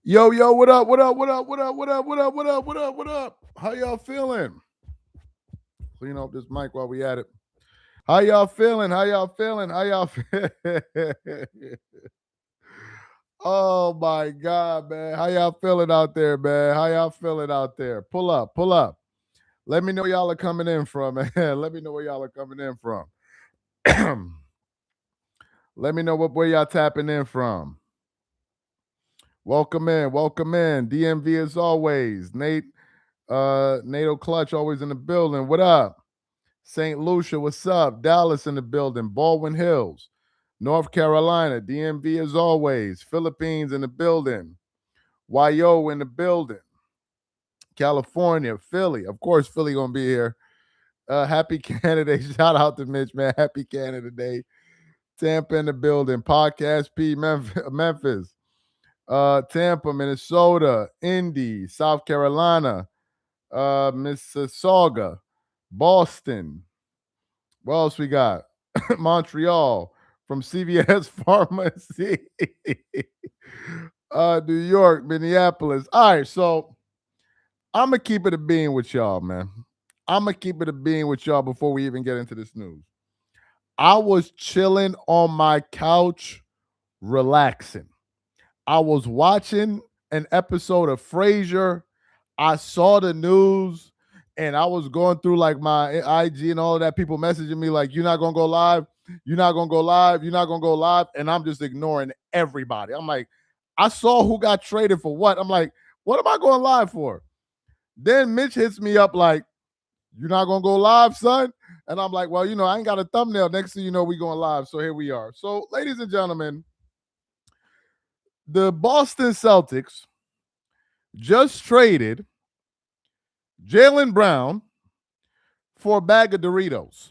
Yo, what up? What up? What up? What up? What up? What up? What up? What up? What up? How y'all feeling? Clean up this mic while we at it. How y'all feeling? How y'all feeling? How y'all feeling? Oh my God, man. How y'all feeling out there, man? How y'all feeling out there? Pull up, pull up. Let me know where y'all are coming in from, man. Let me know where y'all are coming in from. Let me know where y'all tapping in from. Welcome in, welcome in. DMV as always. NATO Clutch always in the building. What up? St. Lucia, what's up? Dallas in the building. Baldwin Hills, North Carolina, DMV as always. Philippines in the building. YO in the building. California, Philly. Of course, Philly gonna be here. Happy Canada Day. Shout out to Mitch, man. Happy Canada Day. Tampa in the building. Podcast P, Memphis. Tampa, Minnesota, Indy, South Carolina, Mississauga, Boston. What else we got? Montreal from CVS Pharmacy. New York, Minneapolis. All right, so I'm gonna keep it a bean with y'all, man. I'm gonna keep it a bean with y'all before we even get into this news. I was chilling on my couch, relaxing. I was watching an episode of Frasier. I saw the news and I was going through like my IG and all of that. People messaging me like, "You're not gonna go live. You're not gonna go live. You're not gonna go live." And I'm just ignoring everybody. I'm like, I saw who got traded for what. I'm like, what am I going live for? Then Mitch hits me up like, "You're not gonna go live, son?" And I'm like, well, I ain't got a thumbnail. Next thing you know, we going live. So here we are. So, ladies and gentlemen, the Boston Celtics just traded Jaylen Brown for a bag of Doritos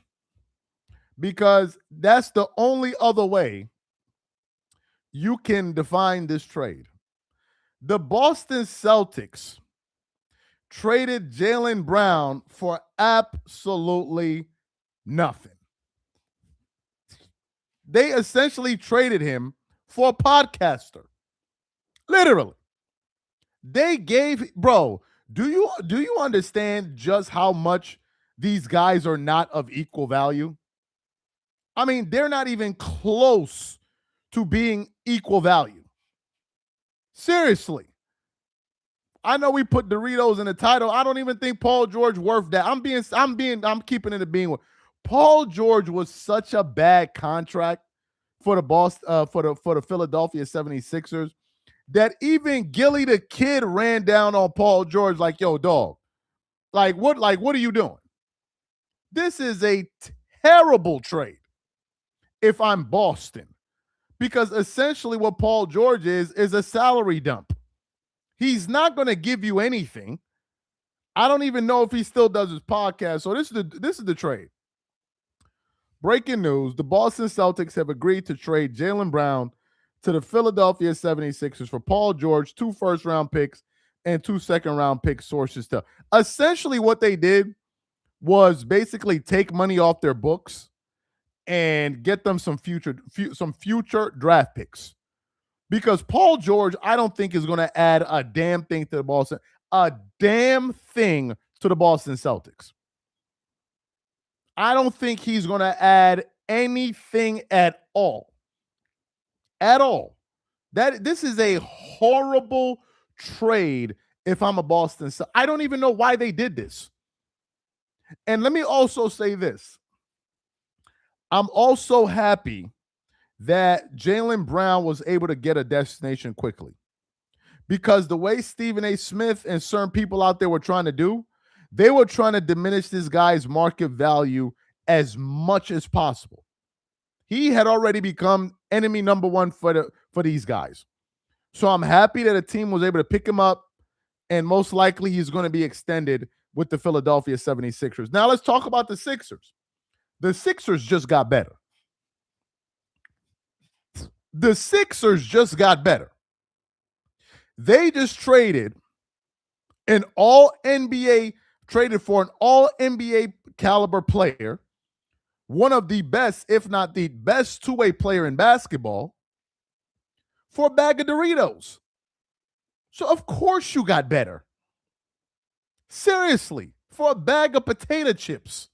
because that's the only other way you can define this trade. The Boston Celtics traded Jaylen Brown for absolutely nothing. They essentially traded him for a podcaster. Literally. They gave, bro, do you understand just how much these guys are not of equal value? I mean, they're not even close to being equal value. Seriously. I know we put Doritos in the title. I don't even think Paul George worth that. I'm keeping it a being. Paul George was such a bad contract for the for the Philadelphia 76ers that even Gilly the Kid ran down on Paul George like, "Yo, dog, what are you doing?" This is a terrible trade if I'm Boston, because essentially what Paul George is a salary dump. He's not going to give you anything. I don't even know if he still does his podcast. So this is the trade. Breaking news: the Boston Celtics have agreed to trade Jaylen Brown to the Philadelphia 76ers for Paul George, 2 first-round picks, and 2 second-round picks, sources tell. Essentially what they did was basically take money off their books and get them some future draft picks. Because Paul George, I don't think is going to add a damn thing to the Boston Celtics. I don't think he's going to add anything at all. At all. This is a horrible trade if I'm a Boston Celtics. I don't even know why they did this. And let me also say this. I'm also happy that Jaylen Brown was able to get a destination quickly. Because the way Stephen A. Smith and certain people out there were trying to do, they were trying to diminish this guy's market value as much as possible. He had already become enemy number one for these guys. So I'm happy that a team was able to pick him up, and most likely he's going to be extended with the Philadelphia 76ers. Now let's talk about the Sixers. The Sixers just got better. The Sixers just got better. They just traded for an all NBA caliber player, one of the best, if not the best two-way player in basketball, for a bag of Doritos. So of course you got better. Seriously, for a bag of potato chips.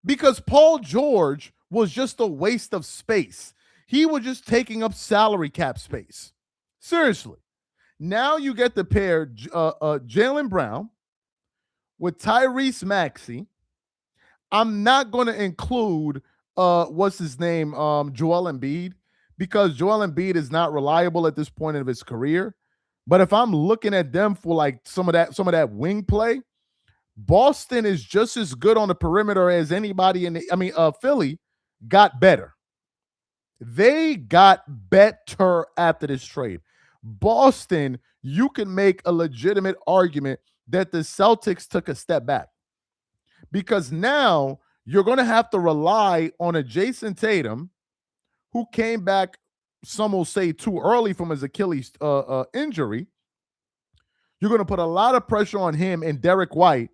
Because Paul George was just a waste of space. He was just taking up salary cap space. Seriously. Now you get to pair Jaylen Brown with Tyrese Maxey. I'm not going to include what's his name, Joel Embiid, because Joel Embiid is not reliable at this point of his career. But if I'm looking at them for like some of that wing play, Boston is just as good on the perimeter as anybody in the. I mean, Philly got better. They got better after this trade. Boston, you can make a legitimate argument that the Celtics took a step back because now you're going to have to rely on a Jason Tatum who came back, some will say too early from his Achilles injury. You're going to put a lot of pressure on him and Derek White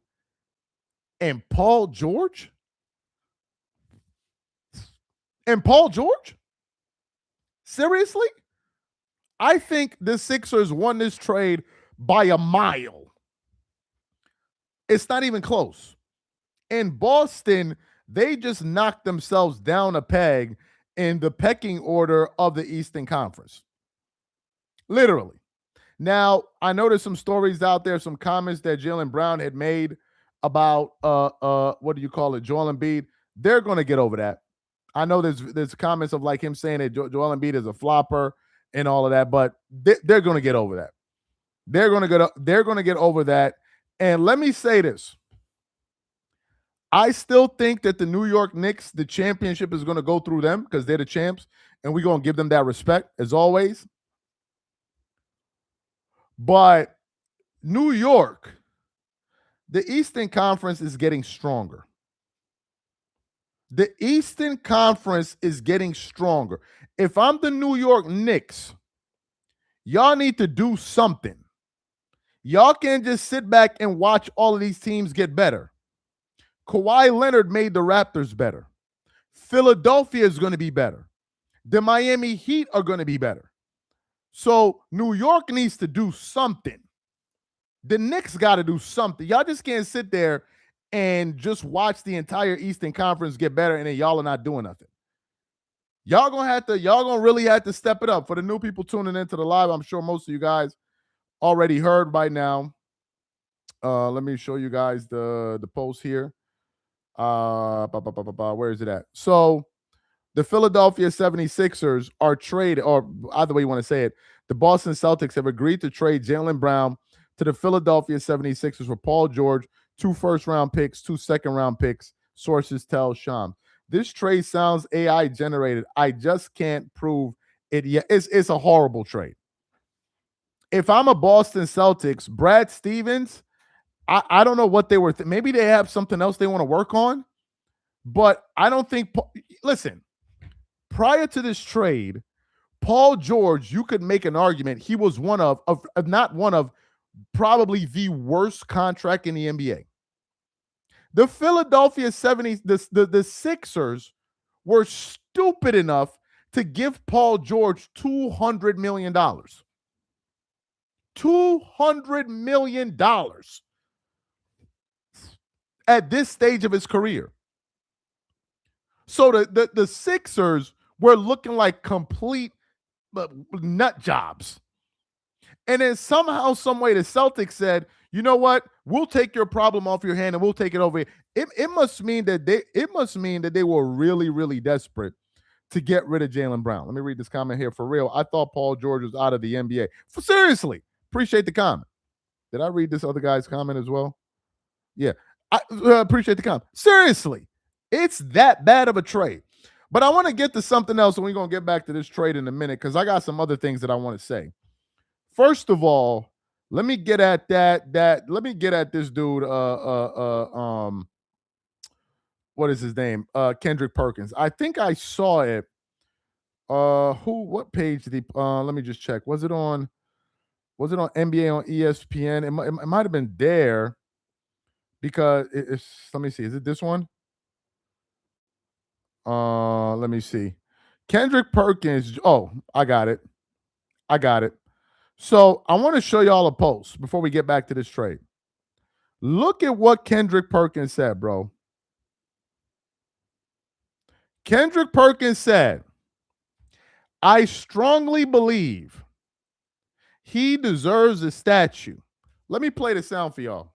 and Paul George. And Paul George? Seriously? I think the Sixers won this trade by a mile. It's not even close. In Boston, they just knocked themselves down a peg in the pecking order of the Eastern Conference. Literally. Now, I know there's some stories out there, some comments that Jaylen Brown had made about what do you call it, Joel Embiid. They're going to get over that. I know there's comments of like him saying that Joel Embiid is a flopper and all of that, but they're going to get over that. They're going to get over that. And let me say this. I still think that the New York Knicks, the championship is going to go through them because they're the champs, and we're going to give them that respect as always. But New York, the Eastern Conference is getting stronger. The Eastern Conference is getting stronger. If I'm the New York Knicks, y'all need to do something. Y'all can't just sit back and watch all of these teams get better. Kawhi Leonard made the Raptors better. Philadelphia is going to be better. The Miami Heat are going to be better. So New York needs to do something. The Knicks got to do something. Y'all just can't sit there and just watch the entire Eastern Conference get better and then y'all are not doing nothing. Y'all gonna really have to step it up. For the new people tuning into the live, I'm sure most of you guys already heard by now. Let me show you guys the post here. Where is it at? So the Philadelphia 76ers are traded, or either way you want to say it, the Boston Celtics have agreed to trade Jaylen Brown to the Philadelphia 76ers for Paul George, 2 first-round picks, 2 second-round picks, sources tell Sham. This trade sounds AI generated. I just can't prove it yet. It's a horrible trade. If I'm a Boston Celtics, Brad Stevens, I don't know what they were. Maybe they have something else they want to work on, but I don't think. Listen, prior to this trade, Paul George, you could make an argument he was one of not one of, probably the worst contract in the NBA. The Philadelphia 70s, the Sixers were stupid enough to give Paul George $200 million. $200 million at this stage of his career. So the Sixers were looking like complete nut jobs. And then somehow, some way, the Celtics said, you know what? We'll take your problem off your hand and we'll take it over. It must mean that they were really, really desperate to get rid of Jaylen Brown. Let me read this comment here for real. I thought Paul George was out of the NBA. Seriously, appreciate the comment. Did I read this other guy's comment as well? Yeah, I appreciate the comment. Seriously, it's that bad of a trade. But I want to get to something else, and we're going to get back to this trade in a minute because I got some other things that I want to say. First of all, let me get at let me get at this dude. What is his name? Kendrick Perkins. I think I saw it. What page did he? Let me just check. Was it on NBA on ESPN? It might have been there because it's. Let me see. Is it this one? Let me see. Kendrick Perkins. Oh, I got it. So I want to show y'all a post before we get back to this trade. Look at what Kendrick Perkins said, bro. Kendrick Perkins said, I strongly believe he deserves a statue. Let me play the sound for y'all.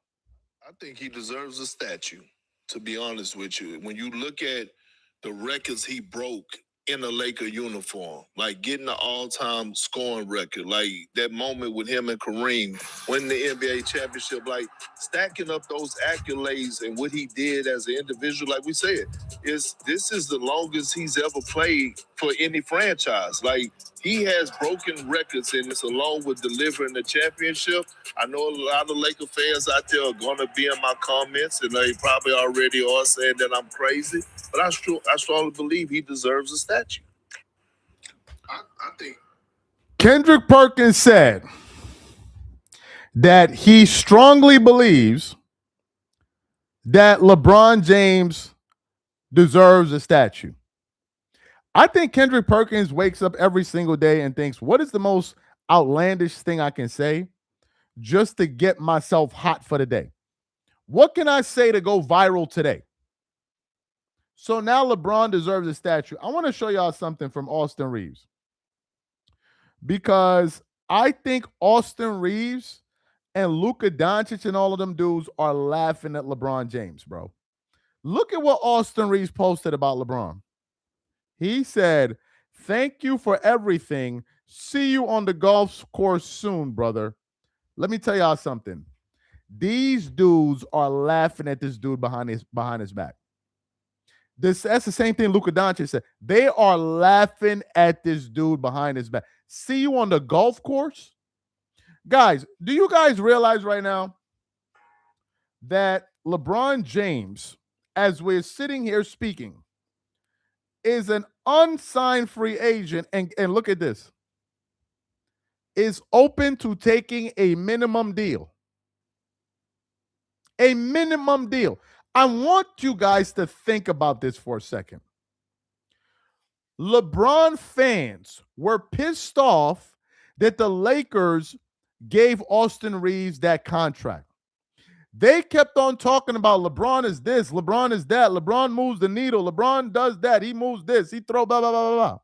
I think he deserves a statue, to be honest with you. When you look at the records he broke in a Laker uniform, like getting the all-time scoring record, like that moment with him and Kareem winning the NBA championship, like stacking up those accolades and what he did as an individual, like we said, this is the longest he's ever played for any franchise. Like he has broken records, and it's along with delivering the championship. I know a lot of Laker fans out there are going to be in my comments, and they probably already are saying that I'm crazy. But I strongly believe he deserves a statue. I think Kendrick Perkins said that he strongly believes that LeBron James deserves a statue. I think Kendrick Perkins wakes up every single day and thinks, what is the most outlandish thing I can say just to get myself hot for the day? What can I say to go viral today? So now LeBron deserves a statue. I want to show y'all something from Austin Reeves, because I think Austin Reeves and Luka Doncic and all of them dudes are laughing at LeBron James, bro. Look at what Austin Reeves posted about LeBron. He said, thank you for everything. See you on the golf course soon, brother. Let me tell y'all something. These dudes are laughing at this dude behind his back. That's the same thing Luka Doncic said. They are laughing at this dude behind his back. See you on the golf course? Guys, do you guys realize right now that LeBron James, as we're sitting here speaking, is an unsigned free agent, and look at this, is open to taking a minimum deal. A minimum deal. I want you guys to think about this for a second. LeBron fans were pissed off that the Lakers gave Austin Reeves that contract. They kept on talking about LeBron is this, LeBron is that, LeBron moves the needle, LeBron does that, he moves this, he throw blah, blah, blah, blah, blah.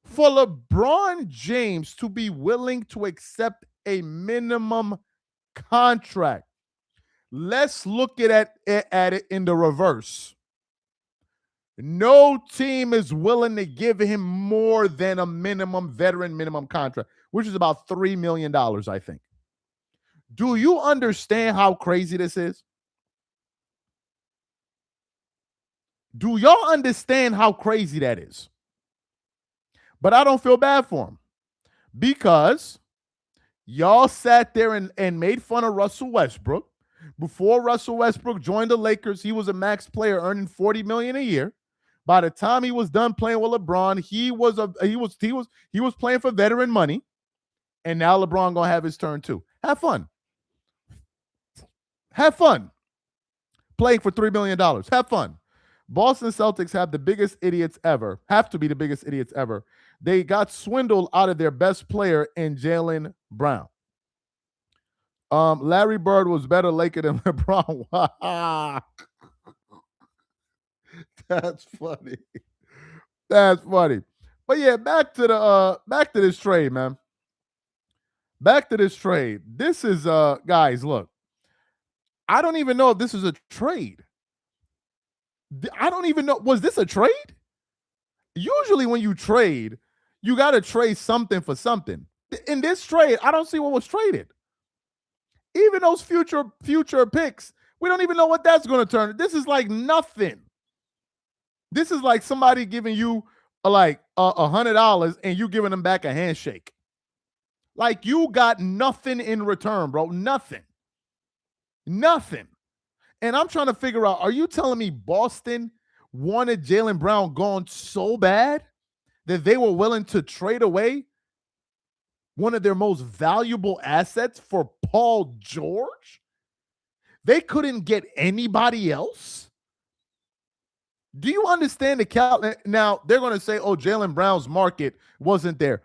For LeBron James to be willing to accept a minimum contract, let's look at it in the reverse. No team is willing to give him more than a veteran minimum contract, which is about $3 million, I think. Do you understand how crazy this is? Do y'all understand how crazy that is? But I don't feel bad for him, because y'all sat there and made fun of Russell Westbrook. Before Russell Westbrook joined the Lakers, he was a max player earning $40 million a year. By the time he was done playing with LeBron, he was playing for veteran money. And now LeBron gonna have his turn too. Have fun. Have fun playing for $3 million. Have fun. Boston Celtics have to be the biggest idiots ever. They got swindled out of their best player in Jaylen Brown. Larry Bird was better Laker than LeBron. That's funny. That's funny. But yeah, back to this trade, man. Back to this trade. This is guys, look. I don't even know if this is a trade. I don't even know. Was this a trade? Usually when you trade, you got to trade something for something. In this trade, I don't see what was traded. Even those future picks, we don't even know what that's going to turn. This is like nothing. This is like somebody giving you like $100 and you giving them back a handshake. Like you got nothing in return, bro. Nothing. And I'm trying to figure out, are you telling me Boston wanted Jaylen Brown gone so bad that they were willing to trade away one of their most valuable assets for Paul George? They couldn't get anybody else? Do you understand the now they're going to say, "Oh, Jaylen Brown's market wasn't there."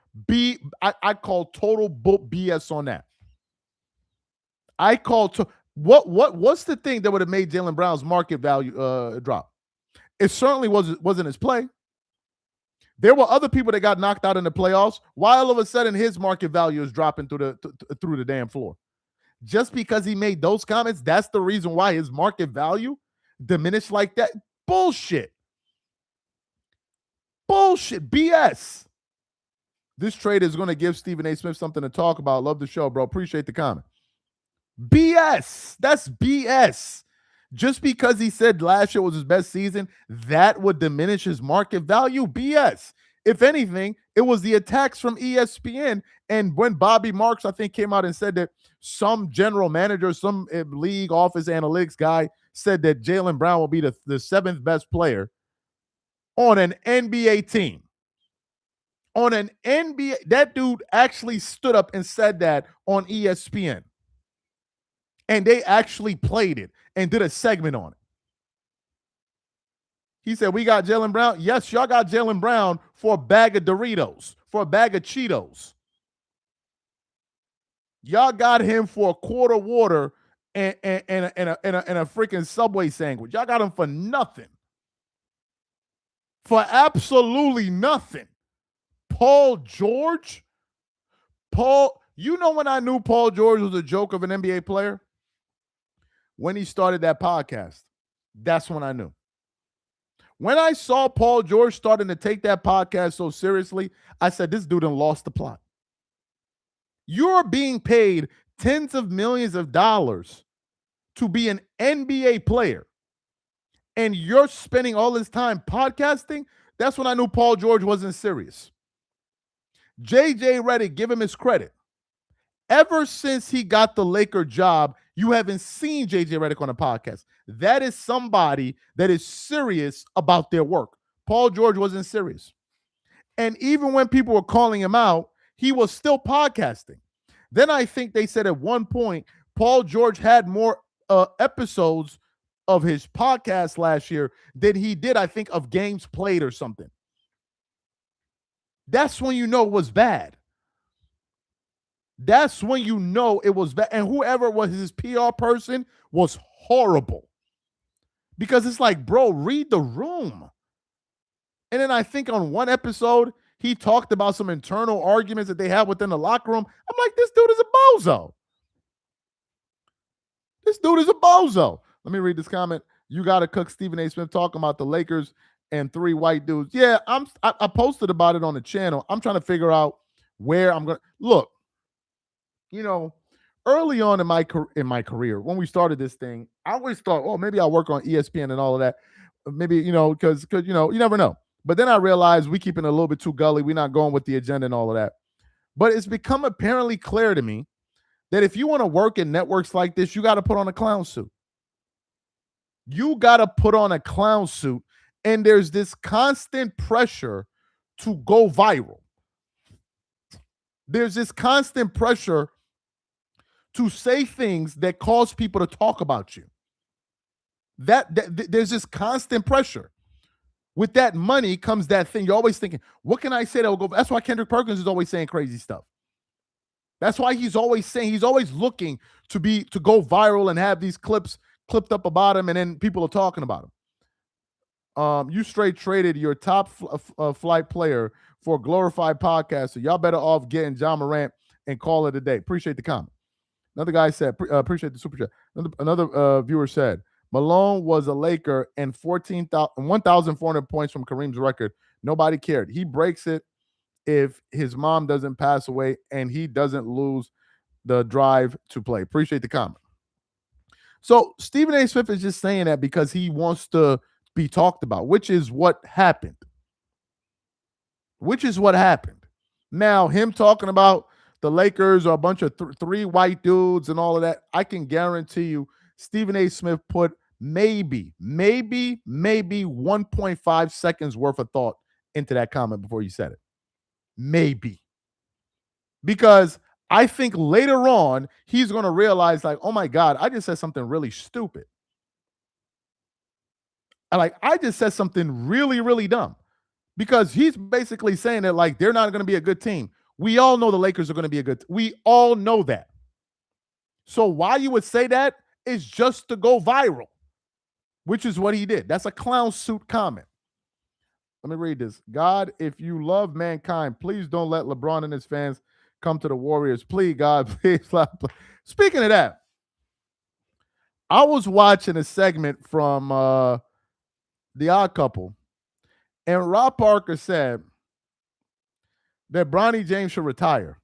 I call total BS on that. I call to what's the thing that would have made Jaylen Brown's market value drop? It certainly wasn't his play. There were other people that got knocked out in the playoffs. Why all of a sudden his market value is dropping through the damn floor? Just because he made those comments, that's the reason why his market value diminished like that? Bullshit. Bullshit. BS. This trade is going to give Stephen A. Smith something to talk about. Love the show, bro. Appreciate the comment. BS. That's BS. Just because he said last year was his best season, that would diminish his market value? BS. If anything, it was the attacks from ESPN. And when Bobby Marks, I think, came out and said that some general manager, some league office analytics guy said that Jaylen Brown will be the seventh best player on an NBA team. On an NBA, that dude actually stood up and said that on ESPN. And they actually played it and did a segment on it. He said, "We got Jaylen Brown." Yes, y'all got Jaylen Brown for a bag of Doritos, for a bag of Cheetos. Y'all got him for a quart of water and a freaking Subway sandwich. Y'all got him for nothing. For absolutely nothing. Paul George? You know when I knew Paul George was a joke of an NBA player? When he started that podcast. That's when I knew. When I saw Paul George starting to take that podcast so seriously, I said, this dude done lost the plot. You're being paid tens of millions of dollars to be an NBA player, and you're spending all this time podcasting. That's when I knew Paul George wasn't serious. JJ Redick, give him his credit. Ever since he got the Laker job, you haven't seen JJ Redick on a podcast. That is somebody that is serious about their work. Paul George wasn't serious. And even when people were calling him out, he was still podcasting. Then I think they said at one point, Paul George had more episodes of his podcast last year than he did, I think, of games played or something. That's when you know it was bad. That's when you know it was bad. And whoever was his PR person was horrible. Because it's like, bro, read the room. And then I think on one episode, he talked about some internal arguments that they have within the locker room. I'm like, this dude is a bozo. This dude is a bozo. Let me read this comment. You got to cook Stephen A. Smith talking about the Lakers and three white dudes. Yeah, I posted about it on the channel. I'm trying to figure out where I'm going to look. You know, early on in my career, when we started this thing, I always thought, oh, maybe I'll work on ESPN and all of that. Maybe, because you never know. But then I realized we keeping it a little bit too gully. We're not going with the agenda and all of that. But it's become apparently clear to me that if you want to work in networks like this, you got to put on a clown suit. You got to put on a clown suit. And there's this constant pressure to go viral. There's this constant pressure to say things that cause people to talk about you. There's this constant pressure. With that money comes that thing. You're always thinking, what can I say that will go? That's why Kendrick Perkins is always saying crazy stuff. That's why he's always looking to go viral and have these clips clipped up about him, and then people are talking about him. You straight traded your top flight player for a glorified podcaster. Y'all better off getting John Morant and call it a day. Appreciate the comment. Another guy said, appreciate the super chat. Another viewer said, Malone was a Laker and 1,400 points from Kareem's record. Nobody cared. He breaks it if his mom doesn't pass away and he doesn't lose the drive to play. Appreciate the comment. So Stephen A. Smith is just saying that because he wants to be talked about, which is what happened. Now, him talking about the Lakers are a bunch of three white dudes and all of that, I can guarantee you Stephen A. Smith put maybe 1.5 seconds worth of thought into that comment before you said it. Maybe. Because I think later on, he's going to realize like, oh my God, I just said something really stupid. Like, I just said something really, really dumb because he's basically saying that like they're not going to be a good team. We all know the Lakers are going to be a good. We all know that. So why you would say that is just to go viral, which is what he did. That's a clown suit comment. Let me read this. God, if you love mankind, please don't let LeBron and his fans come to the Warriors. Please, God, please. Speaking of that, I was watching a segment from The Odd Couple, and Rob Parker said that Bronny James should retire.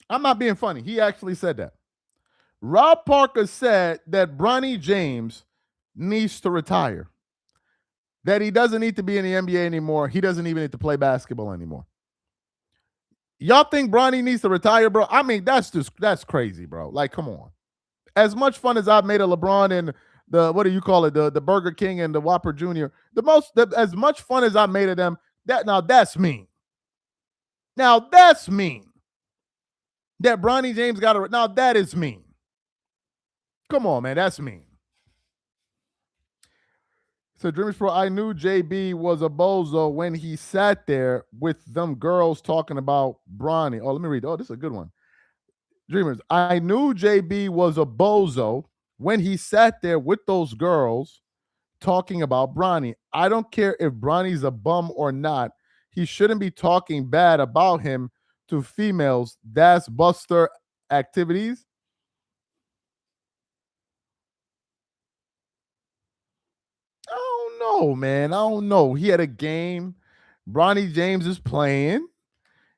I'm not being funny. He actually said that. Rob Parker said that Bronny James needs to retire. That he doesn't need to be in the NBA anymore. He doesn't even need to play basketball anymore. Y'all think Bronny needs to retire, bro? I mean, that's crazy, bro. Like, come on. As much fun as I've made of LeBron and the what do you call it, the Burger King and the Whopper Jr., as much fun as I made of them, that's mean. Now that's mean. That Bronny James got to now that is mean. Come on, man, that's mean. So Dreamers Pro, I knew JB was a bozo when he sat there with them girls talking about Bronny. Oh, let me read. Oh, this is a good one. Dreamers, I knew JB was a bozo when he sat there with those girls talking about Bronny. I don't care if Bronny's a bum or not. He shouldn't be talking bad about him to females. That's Buster activities. I don't know, man. I don't know. He had a game. Bronny James is playing.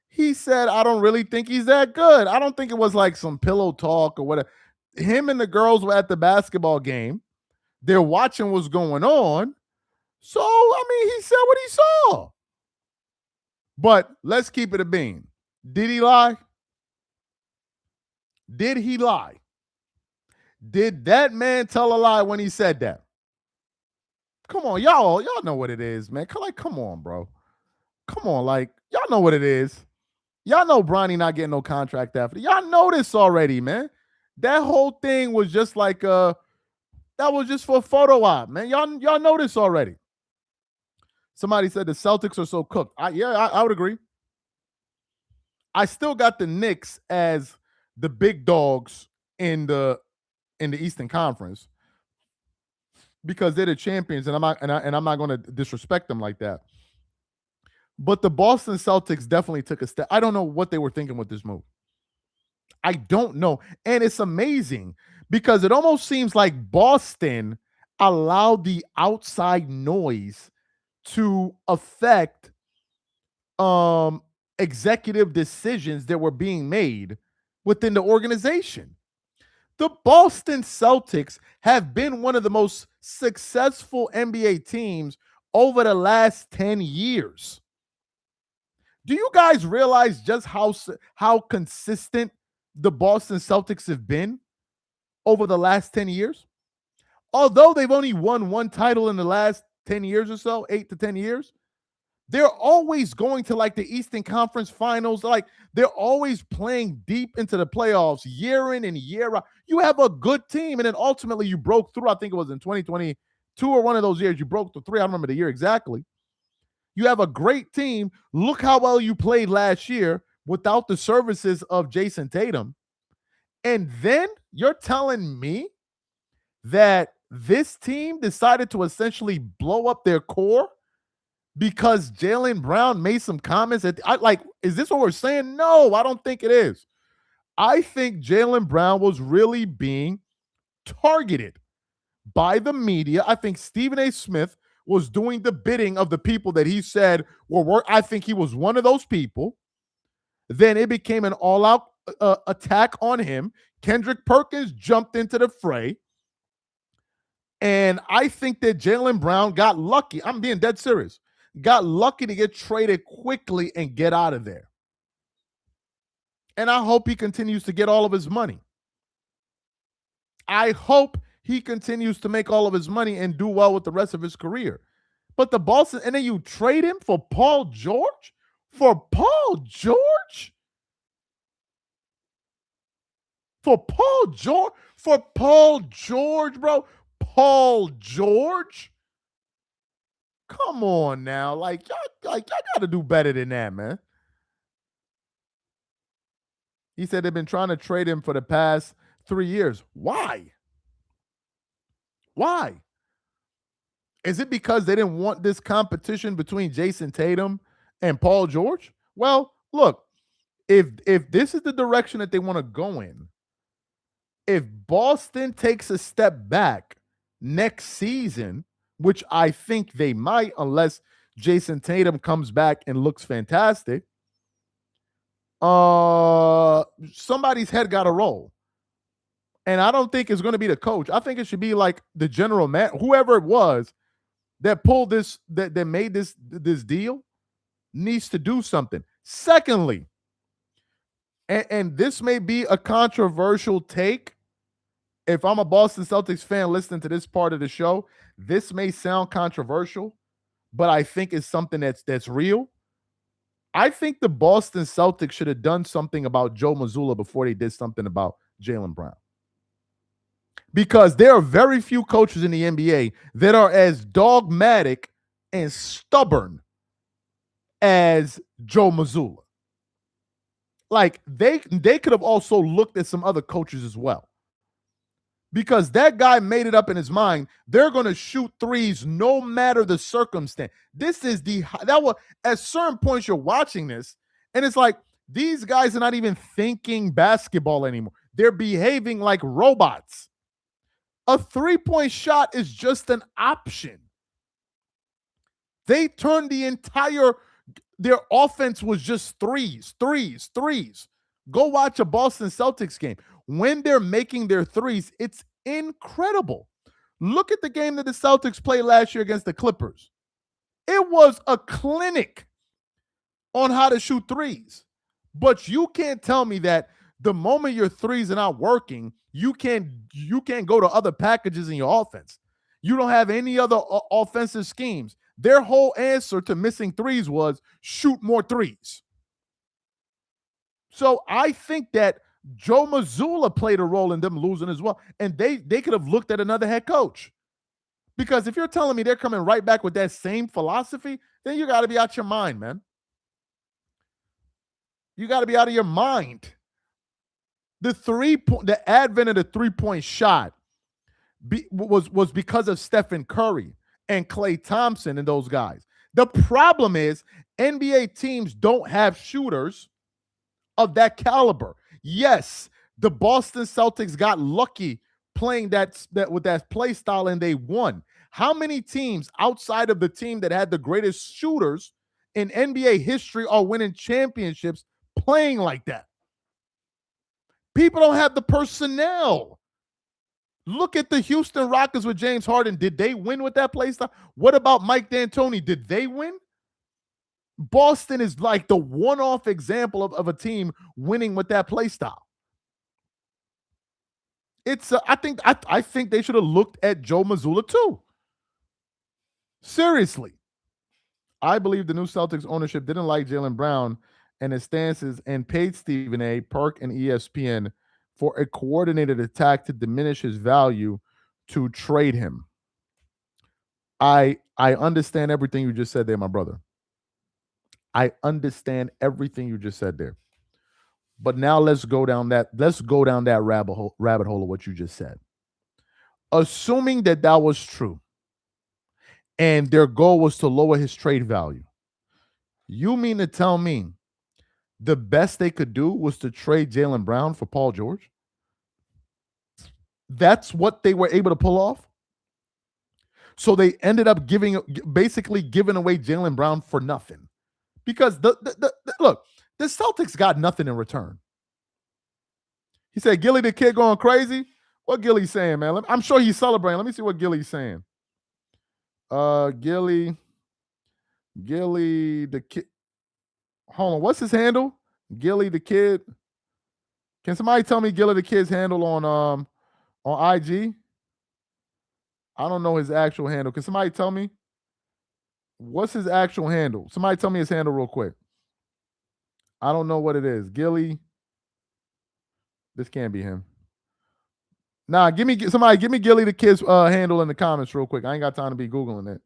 He said, I don't really think he's that good. I don't think it was like some pillow talk or whatever. Him and the girls were at the basketball game. They're watching what's going on. So, I mean, he said what he saw. But let's keep it a bean. Did he lie? Did he lie? Did that man tell a lie when he said that? Come on, y'all know what it is, man. Come on, bro. Come on, like, y'all know what it is. Y'all know Bronny not getting no contract after. Y'all know this already, man. That whole thing was just like that was just for a photo op, man. Y'all know this already. Somebody said the Celtics are so cooked. I would agree. I still got the Knicks as the big dogs in the Eastern Conference because they're the champions, and I'm not going to disrespect them like that. But the Boston Celtics definitely took a step. I don't know what they were thinking with this move. I don't know. And it's amazing because it almost seems like Boston allowed the outside noise to affect executive decisions that were being made within the organization. The Boston Celtics have been one of the most successful NBA teams over the last 10 years. Do you guys realize just how consistent the Boston Celtics have been over the last 10 years? Although they've only won one title in the last 10 years or so, 8 to 10 years, they're always going to like the Eastern Conference Finals. Like, they're always playing deep into the playoffs year in and year out. You have a good team, and then ultimately you broke through. I think it was in 2022 or one of those years. You broke the three. I don't remember the year exactly. You have a great team. Look how well you played last year without the services of Jason Tatum. And then you're telling me that this team decided to essentially blow up their core because Jaylen Brown made some comments. Is this what we're saying? No, I don't think it is. I think Jaylen Brown was really being targeted by the media. I think Stephen A. Smith was doing the bidding of the people that he said were. I think he was one of those people. Then it became an all-out attack on him. Kendrick Perkins jumped into the fray. And I think that Jaylen Brown got lucky. I'm being dead serious. Got lucky to get traded quickly and get out of there. And I hope he continues to get all of his money. I hope he continues to make all of his money and do well with the rest of his career. But the Boston, and then you trade him for Paul George? For Paul George? For Paul George? For Paul George, bro? Paul George? Come on now. Y'all gotta do better than that, man. He said they've been trying to trade him for the past 3 years. Why? Why? Is it because they didn't want this competition between Jason Tatum and Paul George? Well, look, if this is the direction that they want to go in, if Boston takes a step back next season, which I think they might, unless Jason Tatum comes back and looks fantastic, somebody's head got to roll. And I don't think it's going to be the coach. I think it should be like the general man, whoever it was that pulled this, that made this deal, needs to do something. Secondly, and this may be a controversial take. If I'm a Boston Celtics fan listening to this part of the show, this may sound controversial, but I think it's something that's real. I think the Boston Celtics should have done something about Joe Mazzulla before they did something about Jaylen Brown. Because there are very few coaches in the NBA that are as dogmatic and stubborn as Joe Mazzulla. Like they could have also looked at some other coaches as well. Because that guy made it up in his mind, they're going to shoot threes no matter the circumstance. This is at certain points you're watching this, and it's like these guys are not even thinking basketball anymore. They're behaving like robots. A three-point shot is just an option. They turned their offense was just threes. Go watch a Boston Celtics game. When they're making their threes, it's incredible. Look at the game that the Celtics played last year against the Clippers. It was a clinic on how to shoot threes. But you can't tell me that the moment your threes are not working, you can't go to other packages in your offense. You don't have any other offensive schemes. Their whole answer to missing threes was shoot more threes. So I think that Joe Mazzulla played a role in them losing as well. And they could have looked at another head coach. Because if you're telling me they're coming right back with that same philosophy, then you got to be out your mind, man. You got to be out of your mind. The advent of the three-point shot was because of Stephen Curry and Klay Thompson and those guys. The problem is NBA teams don't have shooters of that caliber. Yes, the Boston Celtics got lucky playing that with that play style and they won. How many teams outside of the team that had the greatest shooters in NBA history are winning championships playing like that? People don't have the personnel. Look at the Houston Rockets with James Harden. Did they win with that play style? What about Mike D'Antoni? Did they win? Boston is like the one-off example of a team winning with that play style. I think they should have looked at Joe Mazzulla too. Seriously. I believe the new Celtics ownership didn't like Jaylen Brown and his stances and paid Stephen A., Perk, and ESPN for a coordinated attack to diminish his value to trade him. I understand everything you just said there, my brother. I understand everything you just said there. But now let's go down that rabbit hole of what you just said. Assuming that was true and their goal was to lower his trade value, you mean to tell me the best they could do was to trade Jaylen Brown for Paul George? That's what they were able to pull off? So they ended up basically giving away Jaylen Brown for nothing. Because look, the Celtics got nothing in return. He said, Gilly the kid going crazy? What Gilly's saying, man? I'm sure he's celebrating. Let me see what Gilly's saying. Gilly the kid. Hold on, what's his handle? Gilly the kid. Can somebody tell me Gilly the kid's handle on IG? I don't know his actual handle. Can somebody tell me? What's his actual handle? Somebody tell me his handle real quick. I don't know what it is. Gilly. This can't be him. Nah, give me Gilly the Kid's handle in the comments real quick. I ain't got time to be googling it.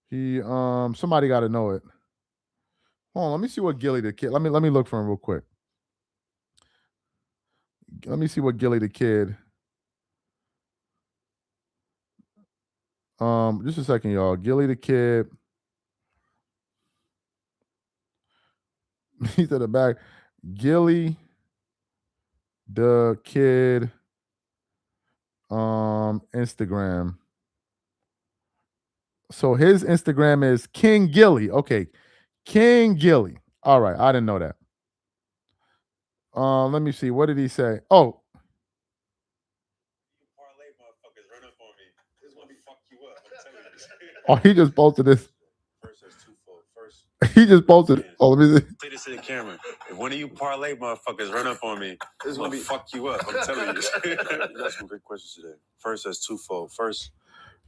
He somebody got to know it. Hold on, let me see what Gilly the Kid. Let me look for him real quick. Let me see what Gilly the Kid. Just a second, y'all. Gilly the Kid. He's at the back. Gilly the Kid. Instagram. So his Instagram is King Gilly. Okay, King Gilly. All right, I didn't know that. Let me see. What did he say? Oh, oh, he just posted this. He just posted. Oh, let me see. Say this to the camera. If one of you parlay motherfuckers run up on me, this is gonna fuck you up. I'm telling you. You got some good questions today. First, that's twofold. First,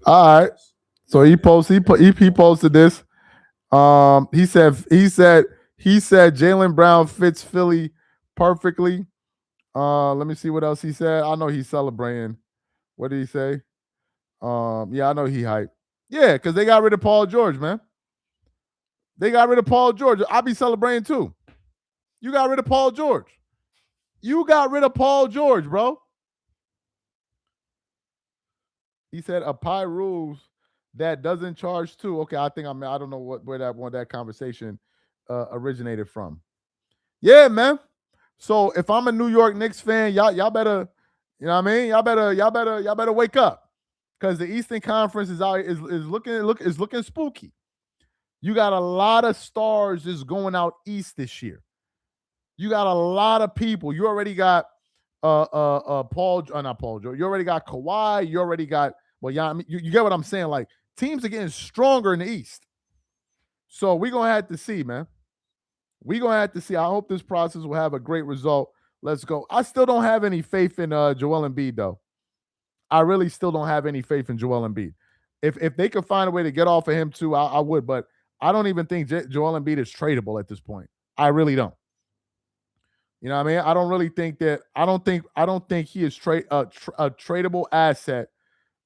all right. So he posted. He posted this. He said Jaylen Brown fits Philly perfectly. Let me see what else he said. I know he's celebrating. What did he say? Yeah, I know he hyped. Yeah, because they got rid of Paul George, man. They got rid of Paul George. I'll be celebrating too. You got rid of Paul George. You got rid of Paul George, bro. He said a pie rules that doesn't charge too. Okay, I don't know where that conversation originated from. Yeah, man. So if I'm a New York Knicks fan, y'all better, you know what I mean? Y'all better wake up. Because the Eastern Conference is looking spooky. You got a lot of stars just going out east this year. You got a lot of people. You already got not Paul George. You already got Kawhi. You already got you get what I'm saying. Like teams are getting stronger in the East. So we're gonna have to see, man. We're gonna have to see. I hope this process will have a great result. Let's go. I still don't have any faith in Joel Embiid, though. I really still don't have any faith in Joel Embiid. If they could find a way to get off of him too, I would. But I don't even think Joel Embiid is tradable at this point. I really don't. You know what I mean? I don't really think that. I don't think he is a tradable asset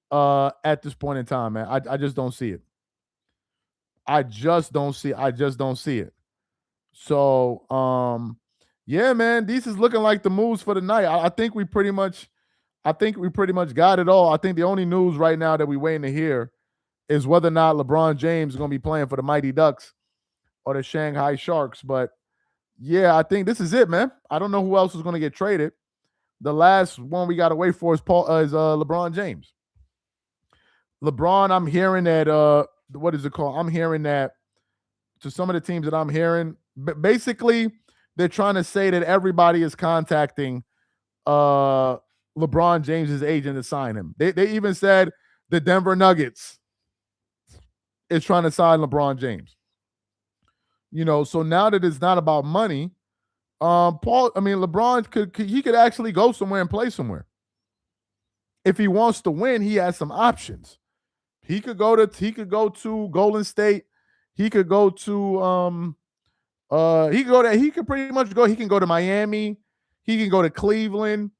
at this point in time, man. I just don't see it. I just don't see it. So, yeah, man, these is looking like the moves for the night. I think we pretty much got it all. I think the only news right now that we're waiting to hear is whether or not LeBron James is going to be playing for the Mighty Ducks or the Shanghai Sharks. But yeah, I think this is it, man. I don't know who else is going to get traded. The last one we got to wait for is LeBron James. LeBron, I'm hearing that what is it called? I'm hearing that to some of the teams that I'm hearing, basically they're trying to say that everybody is contacting LeBron James's agent to sign him. They even said the Denver Nuggets is trying to sign LeBron James. You know, so now that it's not about money, LeBron could actually go somewhere and play somewhere. If he wants to win, he has some options. He could go to Golden State. He could go to he could pretty much go. He can go to Miami. He can go to Cleveland.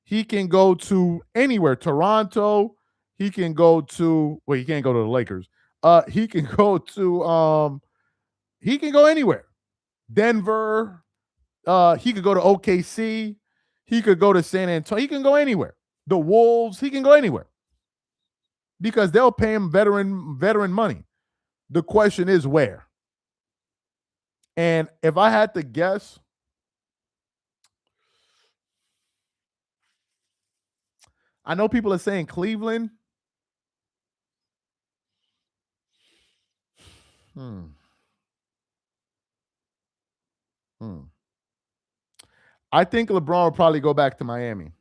He can go to anywhere. Toronto. He can go to he can't go to the Lakers. He can go to he can go anywhere. Denver. He could go to OKC. He could go to San Antonio. He can go anywhere. The Wolves. He can go anywhere. Because they'll pay him veteran money. The question is where. And if I had to guess, I know people are saying Cleveland. I think LeBron will probably go back to Miami.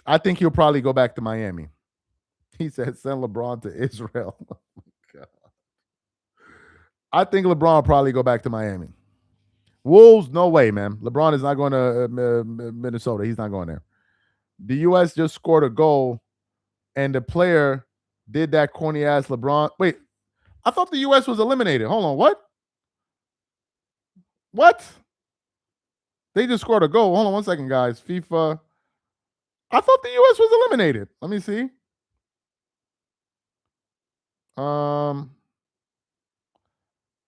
I think he'll probably go back to Miami. He said, send LeBron to Israel. Oh my God. I think LeBron will probably go back to Miami. Wolves, no way, man. LeBron is not going to Minnesota. He's not going there. The U.S. just scored a goal, and the player did that corny-ass LeBron. Wait, I thought the U.S. was eliminated. Hold on, what? What? They just scored a goal. Hold on 1 second, guys. FIFA. I thought the U.S. was eliminated. Let me see.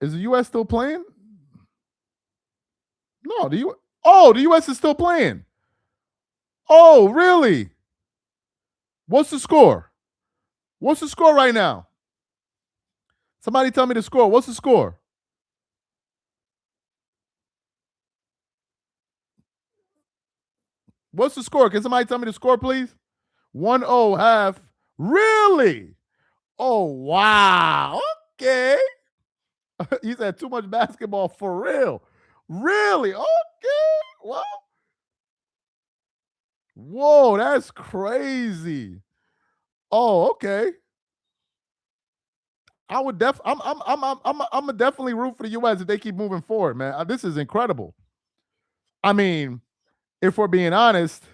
Is the U.S. still playing? No, the U.S. is still playing. Oh, really? What's the score? What's the score right now? Somebody tell me the score. What's the score? What's the score? Can somebody tell me the score, please? 1-0 half. Really? Oh, wow. Okay. He said too much basketball for real. Really? Okay. Well. Whoa, that's crazy. Oh, okay. I would I'm definitely root for the U.S. if they keep moving forward, man. This is incredible. I mean, if we're being honest,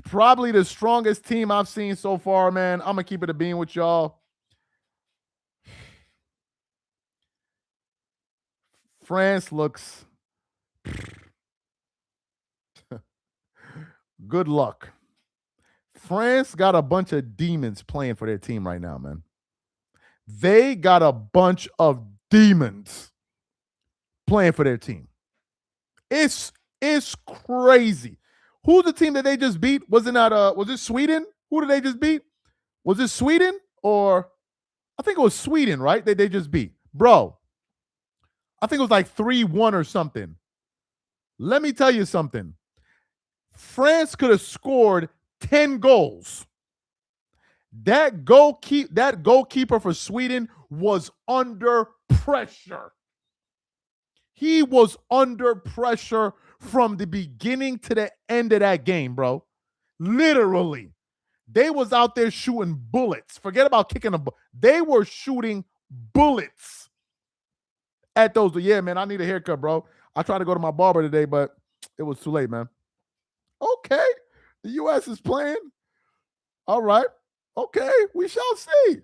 probably the strongest team I've seen so far, man. I'm gonna keep it a bean with y'all. France looks good luck. France got a bunch of demons playing for their team right now, man. They got a bunch of demons playing for their team. It's crazy. Who's the team that they just beat? Was it Sweden? Who did they just beat? Was it Sweden or I think it was Sweden, right? They just beat. Bro, I think it was like 3-1 or something. Let me tell you something. France could have scored 10 goals. That goalkeeper for Sweden was under pressure. He was under pressure from the beginning to the end of that game, bro. Literally. They was out there shooting bullets. Forget about kicking them. They were shooting bullets at those. Yeah, man, I need a haircut, bro. I tried to go to my barber today, but it was too late, man. Okay. The U.S. is playing. All right. Okay. We shall see.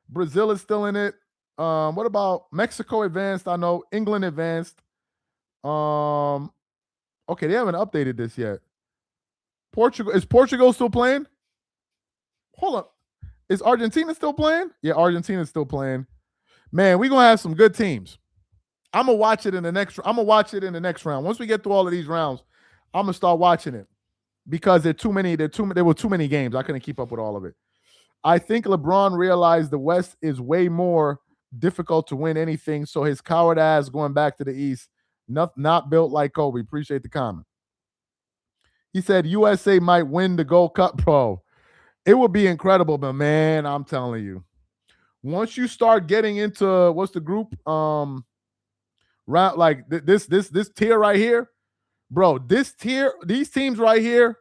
Brazil is still in it. What about Mexico advanced? I know England advanced. Okay, they haven't updated this yet. Is Portugal still playing? Hold up. Is Argentina still playing? Yeah, Argentina's still playing. Man, we're gonna have some good teams. I'm gonna watch it in the next round. Once we get through all of these rounds, I'm gonna start watching it because there were too many games. I couldn't keep up with all of it. I think LeBron realized the West is way more difficult to win anything, so his coward ass going back to the East, not built like Kobe. Appreciate the comment. He said USA might win the Gold Cup, bro. It would be incredible, but man, I'm telling you, once you start getting into what's the group round like this tier right here, bro. These teams right here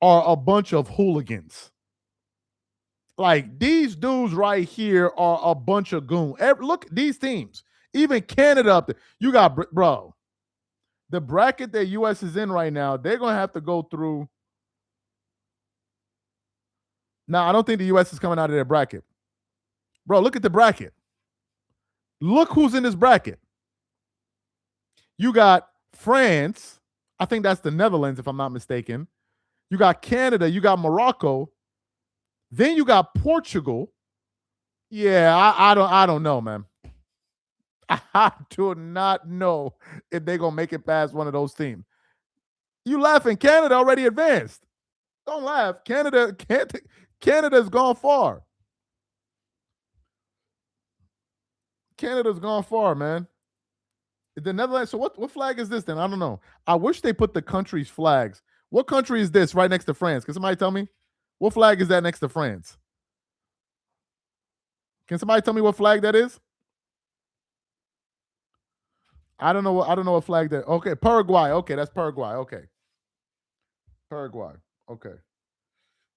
are a bunch of hooligans. Like these dudes right here are a bunch of goons. Look, these teams, even Canada up there. You got, bro, the bracket that U.S. is in right now, they're going to have to go through. Now, I don't think the U.S. is coming out of their bracket. Bro, look at the bracket. Look who's in this bracket. You got France. I think that's the Netherlands, if I'm not mistaken. You got Canada. You got Morocco. Then you got Portugal. Yeah, I don't know, man. I do not know if they're going to make it past one of those teams. You laughing. Canada already advanced. Don't laugh. Canada's gone far. Canada's gone far, man. The Netherlands. So what flag is this then? I don't know. I wish they put the country's flags. What country is this right next to France? Can somebody tell me? What flag is that next to France? Can somebody tell me what flag that is? I don't know what flag that. Okay, Paraguay. Okay, that's Paraguay. Okay. Paraguay. Okay.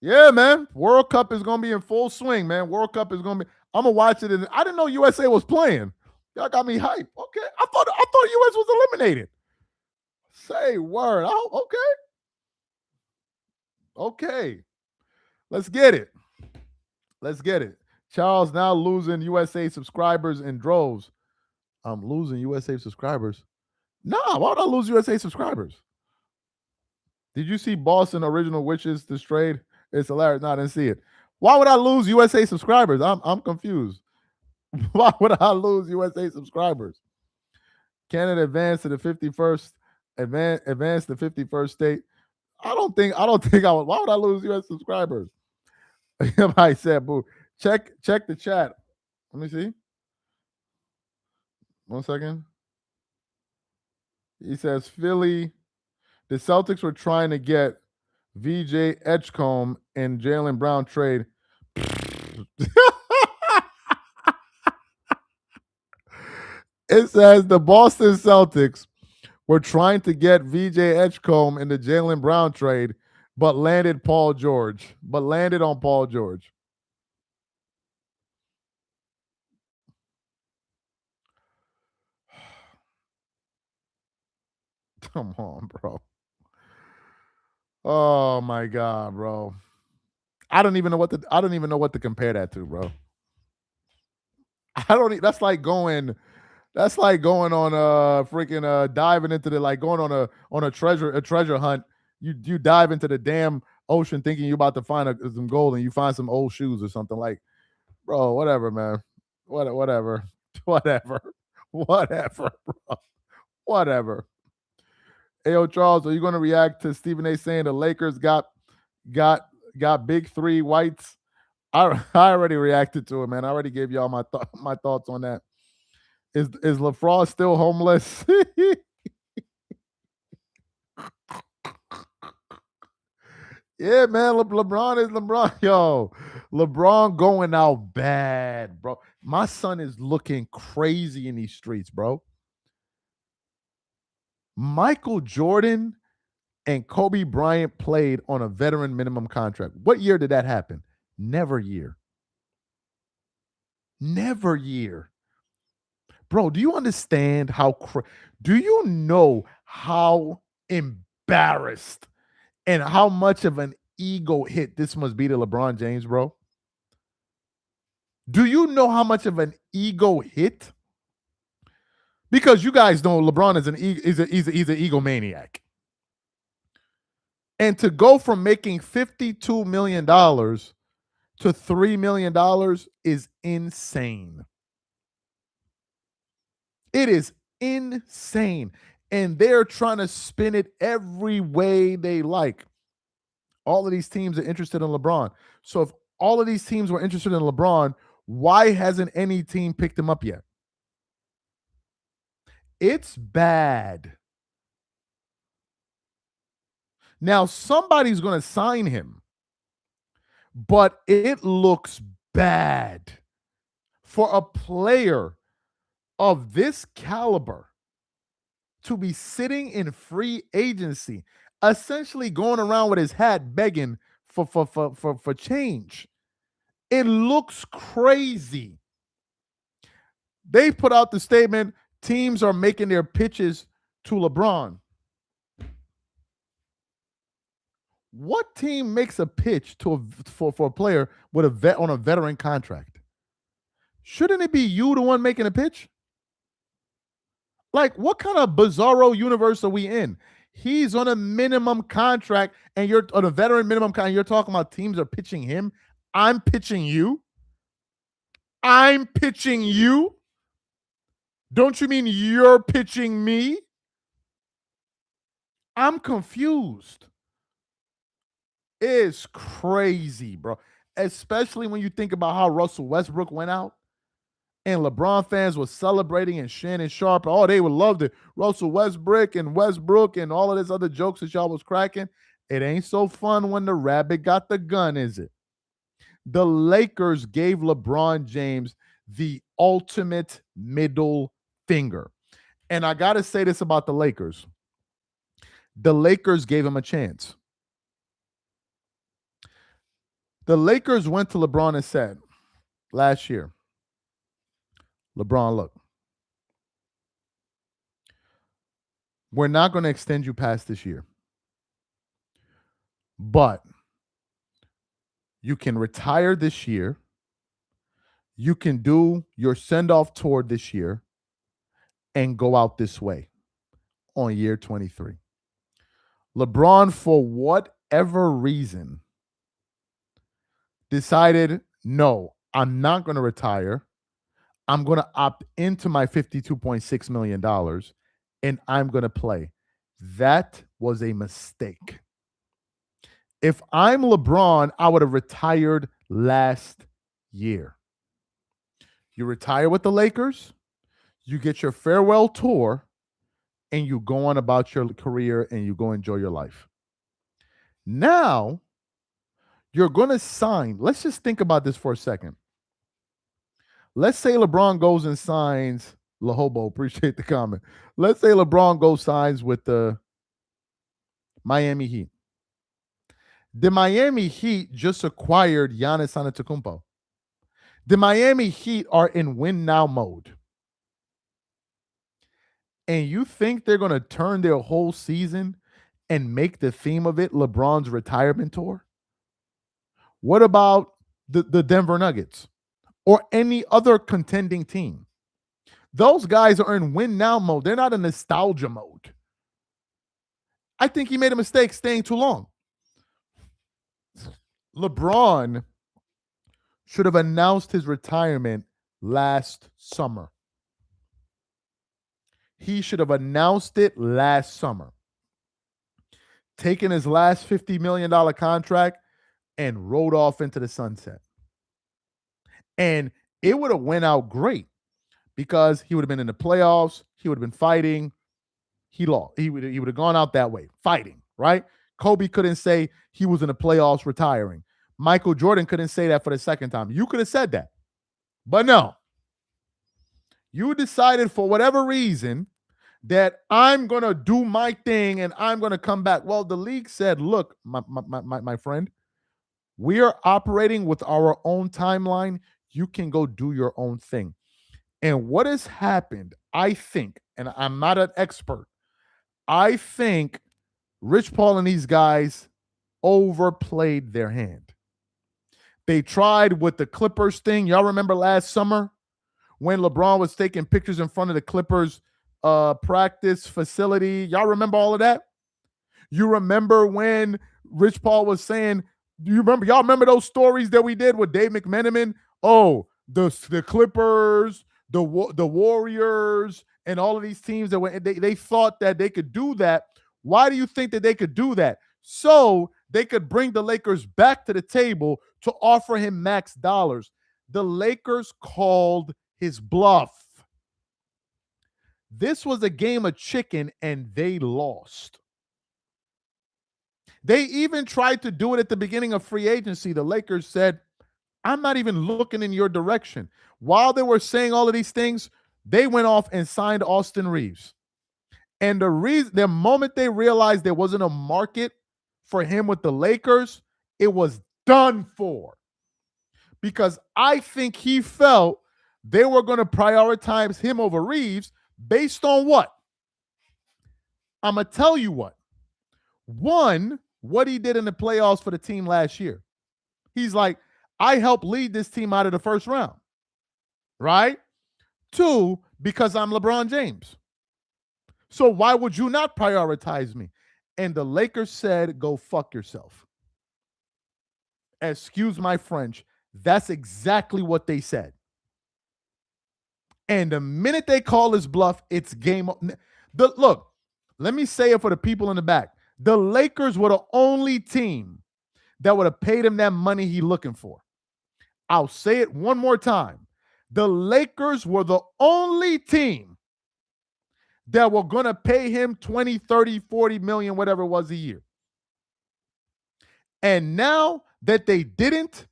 Yeah, man. World Cup is gonna be in full swing, man. World Cup is gonna be. I'm gonna watch it. I didn't know USA was playing. Y'all got me hyped. Okay, I thought US was eliminated. Say word. Oh, okay. Okay. Let's get it. Let's get it. Charles now losing USA subscribers in droves. I'm losing USA subscribers. Nah, why would I lose USA subscribers? Did you see Boston Original Witches Destroyed? It's hilarious. No, I didn't see it. Why would I lose USA subscribers? I'm confused. Why would I lose USA subscribers? Canada advanced to the 51st advance to 51st state. I don't think I would. Why would I lose US subscribers? Somebody said boo. Check the chat. Let me see. 1 second. He says Philly, the Celtics were trying to get VJ Edgecombe and Jaylen Brown trade. It says the Boston Celtics were trying to get VJ Edgecombe in the Jaylen Brown trade, but landed on Paul George. Come on, bro. Oh my God, bro. I don't even know what to compare that to, bro. That's like going on freaking diving into the like going on a treasure hunt. You dive into the damn ocean thinking you're about to find some gold and you find some old shoes or something. Like, bro, whatever, man. Whatever. Whatever, bro. Whatever. Ayo, Charles, are you going to react to Stephen A saying the Lakers got big three whites? I already reacted to it, man. I already gave y'all my thoughts on that. Is LaFraud still homeless? Yeah, man. LeBron is LeBron. Yo, LeBron going out bad, bro. My son is looking crazy in these streets, bro. Michael Jordan and Kobe Bryant played on a veteran minimum contract. What year did that happen? Never year. Bro, do you understand do you know how embarrassed and how much of an ego hit this must be to LeBron James, bro? Do you know how much of an ego hit? Because you guys know LeBron is he's an egomaniac. And to go from making $52 million to $3 million is insane. It is insane. And they're trying to spin it every way they like. All of these teams are interested in LeBron. So if all of these teams were interested in LeBron, why hasn't any team picked him up yet? It's bad. Now, somebody's going to sign him, but it looks bad for a player of this caliber to be sitting in free agency, essentially going around with his hat begging for change. It looks crazy. They put out the statement, teams are making their pitches to LeBron. What team makes a pitch for a player with on a veteran contract? Shouldn't it be you, the one making a pitch? Like, what kind of bizarro universe are we in? He's on a minimum contract, and you're on a veteran minimum contract. You're talking about teams are pitching him. I'm pitching you. Don't you mean you're pitching me? I'm confused. It's crazy, bro. Especially when you think about how Russell Westbrook went out and LeBron fans were celebrating and Shannon Sharpe. Oh, they would love it. Russell Westbrook and all of this other jokes that y'all was cracking. It ain't so fun when the rabbit got the gun, is it? The Lakers gave LeBron James the ultimate middle finger. And I got to say this about the Lakers. The Lakers gave him a chance. The Lakers went to LeBron and said last year, LeBron, look, we're not going to extend you past this year, but you can retire this year. You can do your send-off tour this year and go out this way. on year 23. LeBron, for whatever reason, decided, no, I'm not going to retire. I'm going to opt into my $52.6 million and I'm going to play. That was a mistake. If I'm LeBron, I would have retired last year. You retire with the Lakers, you get your farewell tour, and you go on about your career and you go enjoy your life. Now, you're going to sign. Let's just think about this for a second. Let's say LeBron goes and signs LaHobo. Appreciate the comment. Let's say LeBron goes signs with the Miami Heat. The Miami Heat just acquired Giannis Antetokounmpo. The Miami Heat are in win now mode. And you think they're going to turn their whole season and make the theme of it LeBron's retirement tour? What about the Denver Nuggets or any other contending team? Those guys are in win now mode. They're not in nostalgia mode. I think he made a mistake staying too long. LeBron should have announced his retirement last summer. He should have announced it last summer. Taken his last $50 million contract and rode off into the sunset. And it would have went out great because he would have been in the playoffs. He would have been fighting. He lost. He would have gone out that way, fighting, right? Kobe couldn't say he was in the playoffs retiring. Michael Jordan couldn't say that for the second time. You could have said that. But no. You decided for whatever reason that I'm going to do my thing and I'm going to come back. Well, the league said, look, my friend, we are operating with our own timeline. You can go do your own thing. And what has happened, I think, and I'm not an expert, I think Rich Paul and these guys overplayed their hand. They tried with the Clippers thing. Y'all remember last summer when LeBron was taking pictures in front of the Clippers practice facility? Y'all remember all of that? You remember when Rich Paul was saying, y'all remember those stories that we did with Dave McMenamin? Oh, the Clippers, the Warriors, and all of these teams that they thought that they could do that. Why do you think that they could do that? So they could bring the Lakers back to the table to offer him max dollars. The Lakers called his bluff. This was a game of chicken and they lost. They even tried to do it at the beginning of free agency. The Lakers said, I'm not even looking in your direction. While they were saying all of these things, they went off and signed Austin Reeves. And the moment they realized there wasn't a market for him with the Lakers, it was done for. Because I think he felt they were going to prioritize him over Reeves based on what? I'm going to tell you what. One, what he did in the playoffs for the team last year. He's like, I helped lead this team out of the first round. Right? Two, because I'm LeBron James. So why would you not prioritize me? And the Lakers said, go fuck yourself. Excuse my French. That's exactly what they said. And the minute they call his bluff, it's game. Look, let me say it for the people in the back. The Lakers were the only team that would have paid him that money he's looking for. I'll say it one more time. The Lakers were the only team that were going to pay him 20, 30, 40 million, whatever it was a year. And now that they didn't,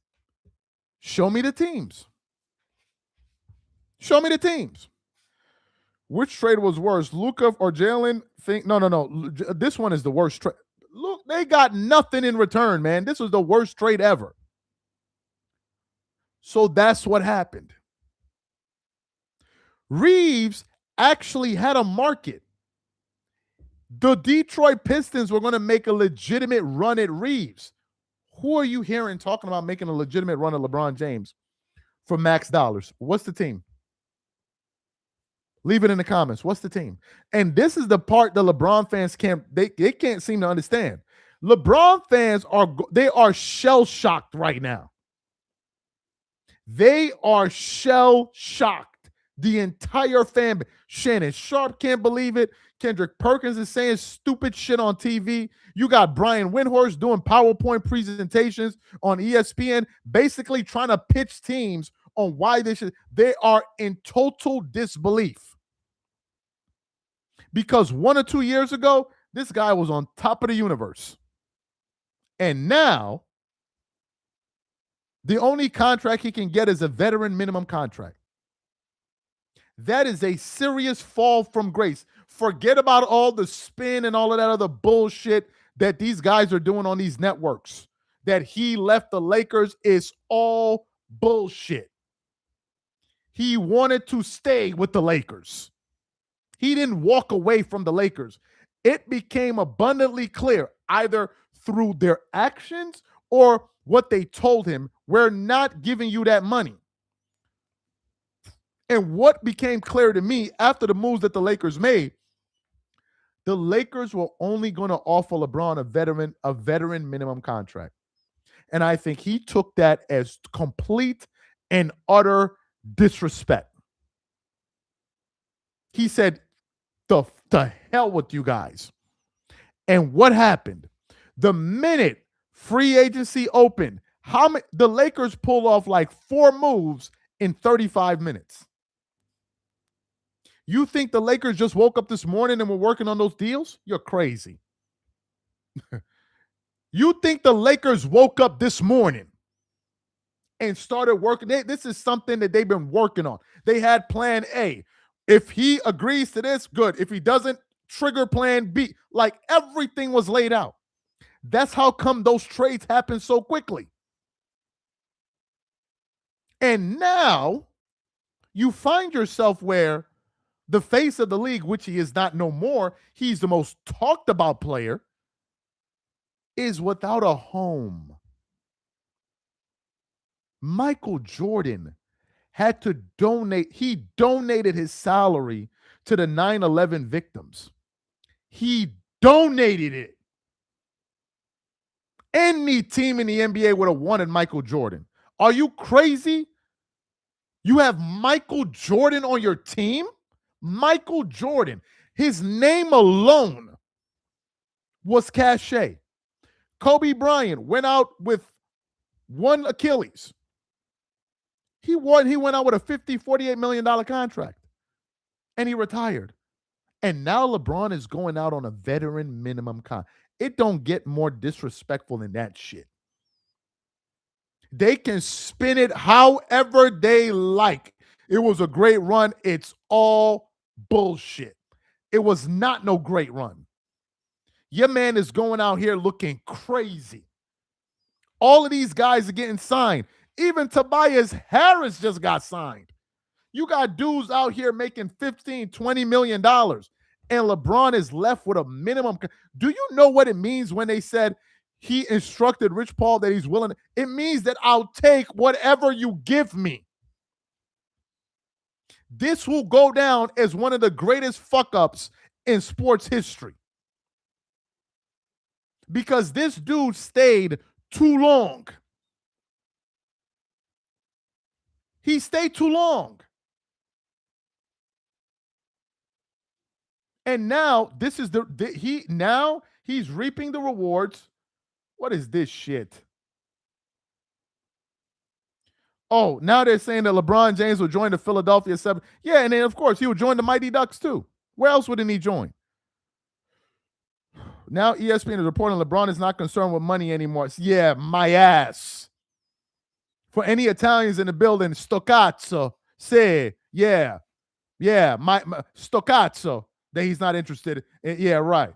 show me the teams. Show me the teams. Which trade was worse, Luka or Jaylen? No. This one is the worst trade. Look, they got nothing in return, man. This was the worst trade ever. So that's what happened. Reeves actually had a market. The Detroit Pistons were going to make a legitimate run at Reeves. Who are you hearing talking about making a legitimate run at LeBron James for max dollars? What's the team? Leave it in the comments. What's the team? And this is the part the LeBron fans they can't seem to understand. LeBron fans are shell shocked right now. They are shell shocked. The entire fan base. Shannon Sharp can't believe it. Kendrick Perkins is saying stupid shit on TV. You got Brian Windhorst doing PowerPoint presentations on ESPN, basically trying to pitch teams on why they are in total disbelief. Because 1 or 2 years ago, this guy was on top of the universe. And now, the only contract he can get is a veteran minimum contract. That is a serious fall from grace. Forget about all the spin and all of that other bullshit that these guys are doing on these networks. That he left the Lakers is all bullshit. He wanted to stay with the Lakers. He didn't walk away from the Lakers. It became abundantly clear, either through their actions or what they told him, we're not giving you that money. And what became clear to me after the moves that the Lakers made, the Lakers were only going to offer LeBron a veteran minimum contract. And I think he took that as complete and utter disrespect. He said, the hell with you guys. And what happened? The minute free agency opened, the Lakers pulled off like 4 moves in 35 minutes. You think the Lakers just woke up this morning and were working on those deals? You're crazy. You think the Lakers woke up this morning and started working? This is something that they've been working on. They had plan A. If he agrees to this, good. If he doesn't, trigger plan B. Like everything was laid out. That's how come those trades happen so quickly. And now you find yourself where the face of the league, which he is not no more, he's the most talked about player, is without a home. Michael Jordan had to donate. He donated his salary to the 9/11 victims. He donated it. Any team in the NBA would have wanted Michael Jordan. Are you crazy? You have Michael Jordan on your team? Michael Jordan. His name alone was cachet. Kobe Bryant went out with one Achilles. He went out with a $48 million contract. And he retired. And now LeBron is going out on a veteran minimum contract. It don't get more disrespectful than that shit. They can spin it however they like. It was a great run. It's all bullshit. It was not no great run. Your man is going out here looking crazy. All of these guys are getting signed. Even Tobias Harris just got signed. You got dudes out here making $15, $20 million. And LeBron is left with a minimum. Do you know what it means when they said he instructed Rich Paul that he's willing? It means that I'll take whatever you give me. This will go down as one of the greatest fuck-ups in sports history. Because this dude stayed too long. He stayed too long. And now this is he's reaping the rewards. What is this shit? Oh, now they're saying that LeBron James will join the Philadelphia 7. Yeah, and then of course he will join the Mighty Ducks too. Where else wouldn't he join? Now ESPN is reporting LeBron is not concerned with money anymore. Yeah, my ass. For any Italians in the building, Stoccazzo, say, yeah, my Stoccazzo, that he's not interested in. Yeah, right.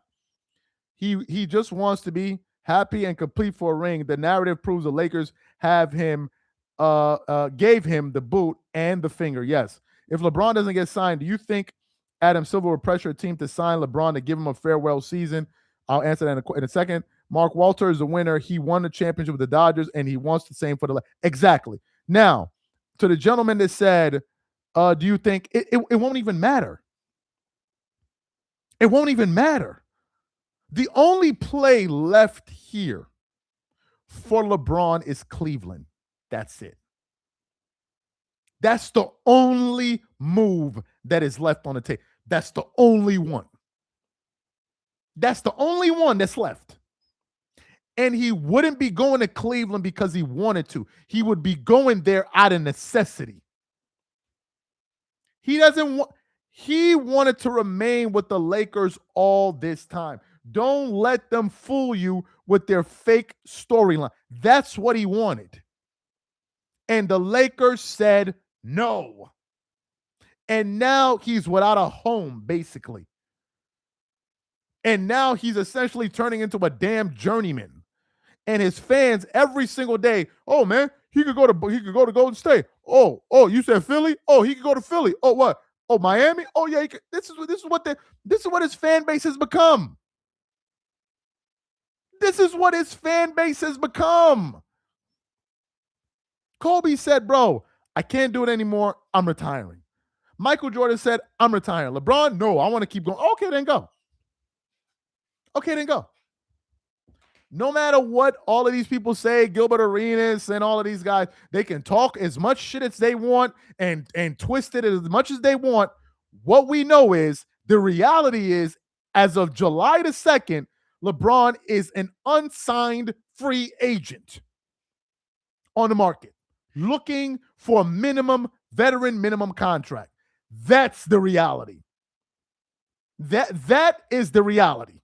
He just wants to be happy and complete for a ring. The narrative proves the Lakers gave him the boot and the finger. Yes. If LeBron doesn't get signed, do you think Adam Silver will pressure a team to sign LeBron to give him a farewell season? I'll answer that in a second. Mark Walter is the winner. He won the championship with the Dodgers, and he wants the same for the exactly. Now, to the gentleman that said do you think it won't even matter? It won't even matter. The only play left here for LeBron is Cleveland. That's it. That's the only move that is left on the table. That's the only one. That's the only one that's left. And he wouldn't be going to Cleveland because he wanted to. He would be going there out of necessity. He doesn't want. He wanted to remain with the Lakers all this time. Don't let them fool you with their fake storyline. That's what he wanted. And the Lakers said no. And now he's without a home, basically. And now he's essentially turning into a damn journeyman. And his fans every single day, oh man, he could go to Golden State. Oh, you said Philly? Oh, he could go to Philly. Oh, what? Oh, Miami? Oh, yeah. This is what his fan base has become. This is what his fan base has become. Kobe said, bro, I can't do it anymore. I'm retiring. Michael Jordan said, I'm retiring. LeBron, no, I want to keep going. Okay, then go. No matter what all of these people say, Gilbert Arenas and all of these guys, they can talk as much shit as they want and twist it as much as they want. What we know is the reality is, as of July the 2nd, LeBron is an unsigned free agent on the market, looking for a veteran minimum contract. That's the reality. That is the reality.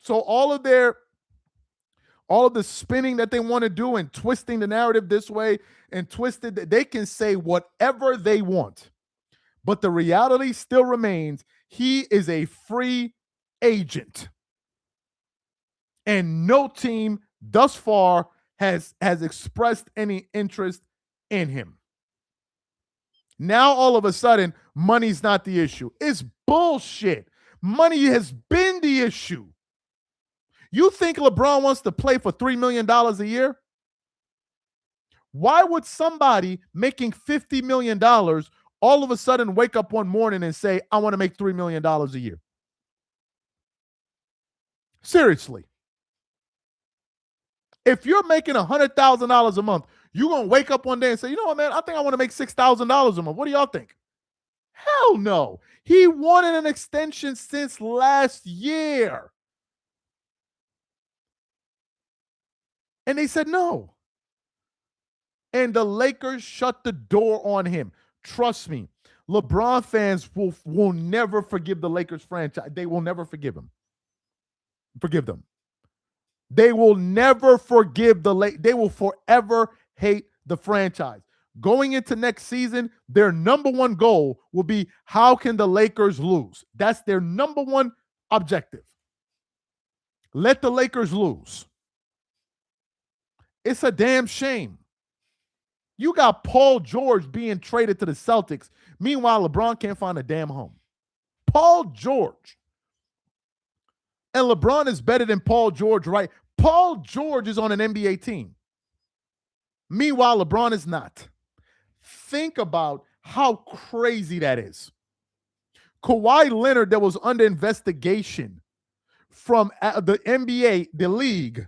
So all of the spinning that they want to do and twisting the narrative this way and twisted, they can say whatever they want. But the reality still remains, he is a free agent. And no team thus far has expressed any interest in him. Now, all of a sudden, money's not the issue. It's bullshit. Money has been the issue. You think LeBron wants to play for $3 million a year? Why would somebody making $50 million all of a sudden wake up one morning and say, I want to make $3 million a year? Seriously. If you're making $100,000 a month, you're going to wake up one day and say, you know what, man, I think I want to make $6,000 a month. What do y'all think? Hell no. He wanted an extension since last year. And they said no. And the Lakers shut the door on him. Trust me, LeBron fans will never forgive the Lakers franchise. They will never forgive him. Forgive them. They will never forgive they will forever hate the franchise. Going into next season, their number one goal will be, how can the Lakers lose? That's their number one objective. Let the Lakers lose. It's a damn shame. You got Paul George being traded to the Celtics. Meanwhile, LeBron can't find a damn home. Paul George. And LeBron is better than Paul George, right? Paul George is on an NBA team. Meanwhile, LeBron is not. Think about how crazy that is. Kawhi Leonard, that was under investigation from the NBA, the league,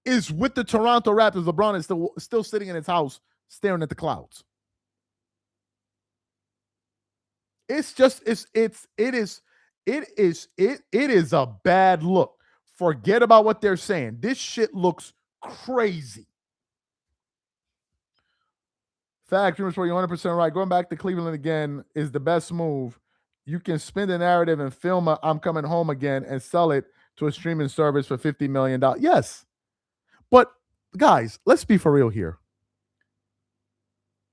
is with the Toronto Raptors. LeBron is still sitting in his house staring at the clouds. It is a bad look. Forget about what they're saying. This shit looks crazy. Fact, rumors for you 100% right. Going back to Cleveland again is the best move. You can spin the narrative and film I'm coming home again and sell it to a streaming service for $50 million. Yes. But guys, let's be for real here.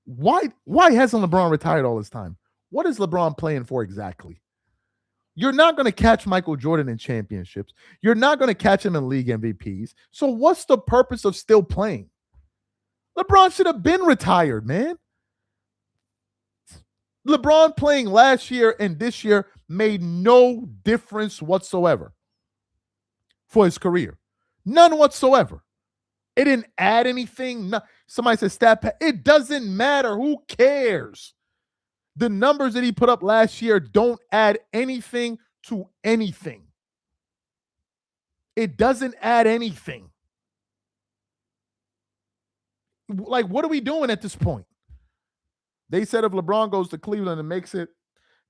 Why hasn't LeBron retired all this time? What is LeBron playing for exactly? You're not going to catch Michael Jordan in championships. You're not going to catch him in league MVPs. So what's the purpose of still playing? LeBron should have been retired, man. LeBron playing last year and this year made no difference whatsoever for his career. None whatsoever. It didn't add anything. No. Somebody said stat. It doesn't matter. Who cares? The numbers that he put up last year don't add anything to anything. It doesn't add anything. Like, what are we doing at this point? They said if LeBron goes to Cleveland and makes it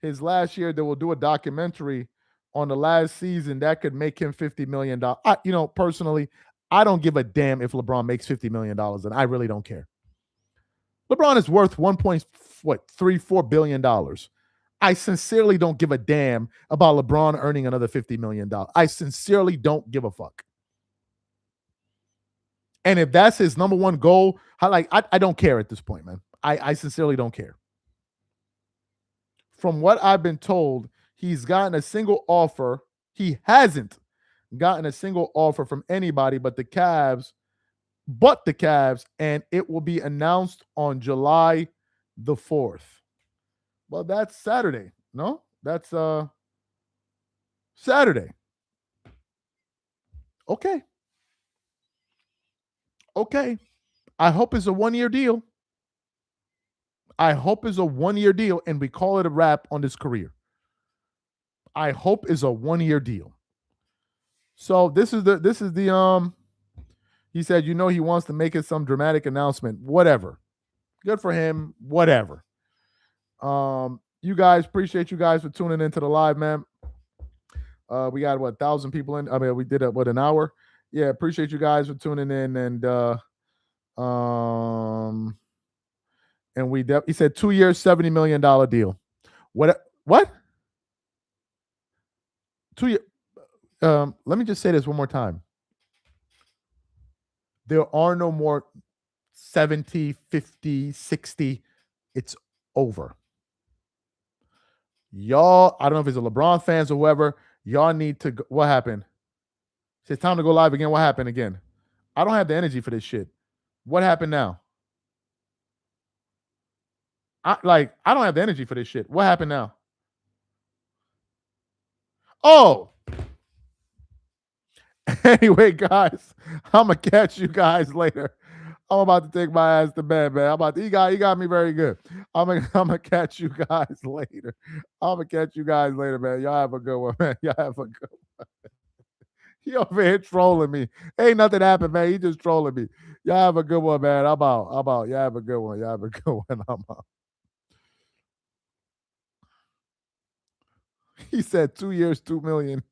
his last year, they will do a documentary on the last season that could make him $50 million. Personally, I don't give a damn if LeBron makes $50 million, and I really don't care. LeBron is worth $1.34 billion. I sincerely don't give a damn about LeBron earning another $50 million. I sincerely don't give a fuck. And if that's his number one goal, I don't care at this point, man. I sincerely don't care. From what I've been told, he's gotten a single offer. He hasn't gotten a single offer from anybody but the Cavs, and it will be announced on July the 4th. Well, that's Saturday. No, that's Saturday. Okay. I hope it's a 1-year deal. And we call it a wrap on this career. I hope it's a 1-year deal. So this is the he said, he wants to make it some dramatic announcement. Whatever. Good for him. Whatever. You guys, appreciate you guys for tuning into the live, man. We got 1,000 people in. I mean, we did an hour. Yeah, appreciate you guys for tuning in, and he said 2 years, $70 million deal. What? 2 years. Let me just say this one more time. There are no more 70, 50, 60. It's over. Y'all, I don't know if it's a LeBron fans or whoever, y'all need to go. What happened? It's time to go live again. What happened again? I don't have the energy for this shit. What happened now? I don't have the energy for this shit. What happened now? Oh. Anyway, guys, I'm going to catch you guys later. I'm about to take my ass to bed, man. You got me very good. I'm gonna catch you guys later. Man. Y'all have a good one, man. Y'all have a good one. He over here trolling me. Ain't nothing happened, man. He just trolling me. Y'all have a good one, man. I'm out. Y'all have a good one. I'm out. He said 2 years, $2 million.